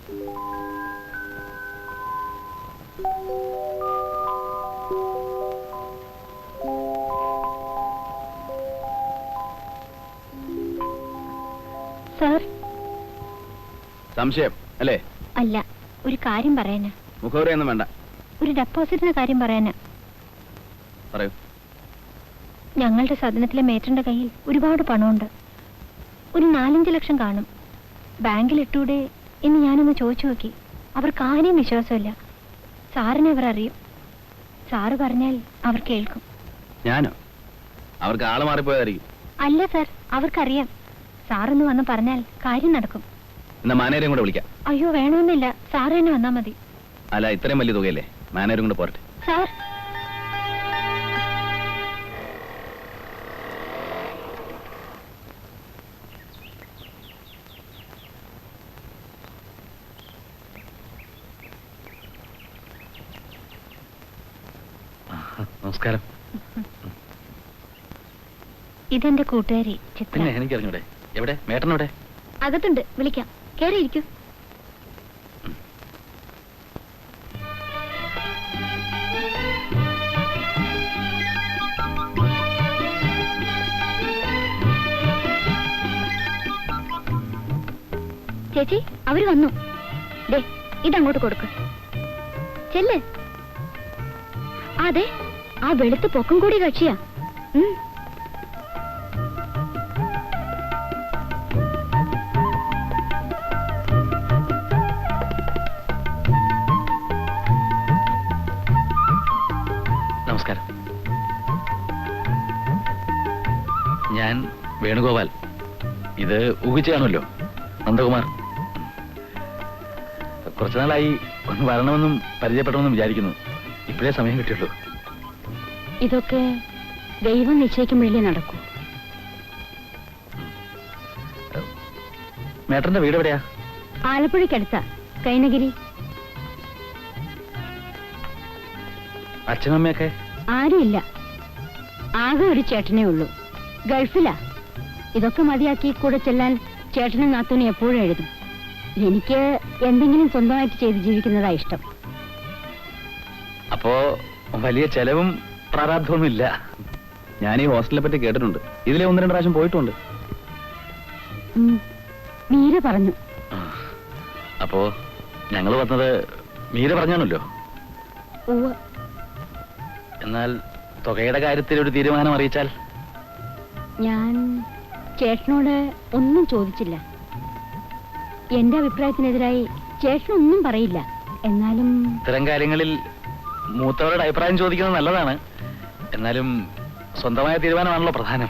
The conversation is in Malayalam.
സർ, സംശയം അല്ലേ? അല്ല, ഒരു കാര്യം പറയാനാ. മുഖവരെയൊന്നും വേണ്ട. ഒരു ഡെപ്പോസിറ്റിന്റെ കാര്യം പറയാനാ. പറയൂ. ഞങ്ങളുടെ സദനത്തിലെ മേറ്ററിന്റെ കയ്യിൽ ഒരുപാട് പണമുണ്ട്. ഒരു 4-5 ലക്ഷം കാണും. ബാങ്കിൽ ഇട്ടൂടെ എന്ന് ഞാനൊന്ന് ചോദിച്ചു നോക്കി. അവർക്ക് ആരെയും വിശ്വാസമില്ല. സാറിനെ അവർ അറിയും. സാറ് പറഞ്ഞാൽ അവർ കേൾക്കും. ഞാനോ? അവർക്ക് ആള് മാറിപ്പോയതായിരിക്കും. അല്ല സർ, അവർക്കറിയാം. സാറൊന്ന് വന്ന് പറഞ്ഞാൽ കാര്യം നടക്കും. എന്നാ മാനേജരെയും കൂടെ വിളിക്കാം. അയ്യോ, വേണമെന്നില്ല. സാറ് തന്നെ വന്നാൽ മതി. അല്ല, ഇത്രയും വലിയ തുകയല്ലേ, മാനേജരും കൂടെ പോരട്ടെ. സാർ, നമസ്കാരം. ഇതെന്റെ കൂട്ടുകാരി ചിത്ര. പിന്നെ എനിക്കറിഞ്ഞൂടെ? എവിടെ മേട്ടനോടെ? അകത്തുണ്ട്, വിളിക്കാം. കേറിയിരിക്കൂ. ചേച്ചി, അവര് വന്നു. ദേ, ഇതങ്ങോട്ട് കൊടുക്ക്. ചെല്ല്. അതെ, ആ വെളുത്ത് പൊക്കം കൂടി കക്ഷിയാ. നമസ്കാരം. ഞാൻ വേണുഗോപാൽ. ഇത് ഊഹിച്ചാണല്ലോ, നന്ദകുമാർ. കുറച്ചുനാളായി ഒന്ന് വരണമെന്നും പരിചയപ്പെടണമെന്നും വിചാരിക്കുന്നു. ഇപ്പോഴേ സമയം കിട്ടിയുള്ളൂ. ഇതൊക്കെ ദൈവം നിശ്ചയിക്കുമ്പോഴേ നടക്കൂ. മേട്ടന്റെ വീട് എവിടെയാ? ആലപ്പുഴയ്ക്കടുത്താ, കൈനഗിരി. അച്ഛനമ്മയൊക്കെ? ആരുമില്ല, ആകെ ഒരു ചേട്ടനേ ഉള്ളൂ. ഗൾഫിലാ. ഇതൊക്കെ മതിയാക്കി കൂടെ ചെല്ലാൻ ചേട്ടനും നാത്തൂനും എപ്പോഴും എഴുതും. എനിക്ക് എന്തെങ്കിലും സ്വന്തമായിട്ട് ചെയ്ത് ജീവിക്കുന്നതാ ഇഷ്ടം. അപ്പോ വലിയ ചെലവും പ്രാരാബ്ധമൊന്നും ഇല്ല. ഞാൻ ഈ ഹോസ്റ്റലിനെ പറ്റി കേട്ടിട്ടുണ്ട്. ഇതിലെ 1-2 പ്രാവശ്യം പോയിട്ടുണ്ട്. മീര പറഞ്ഞു. അപ്പോ ഞങ്ങൾ വന്നത് മീര പറഞ്ഞാണല്ലോ. എന്നാൽ തുകയുടെ കാര്യത്തിൽ ഒരു തീരുമാനം അറിയിച്ചാൽ? ഞാൻ ചേട്ടനോട് ഒന്നും ചോദിച്ചില്ല. എന്റെ അഭിപ്രായത്തിനെതിരായി ചേട്ടനൊന്നും പറയില്ല. എന്നാലും ഇത്തരം കാര്യങ്ങളിൽ മൂത്തവരുടെ അഭിപ്രായം ചോദിക്കുന്നത് നല്ലതാണ്. എന്നാലും സ്വന്തമായ തീരുമാനമാണല്ലോ പ്രധാനം.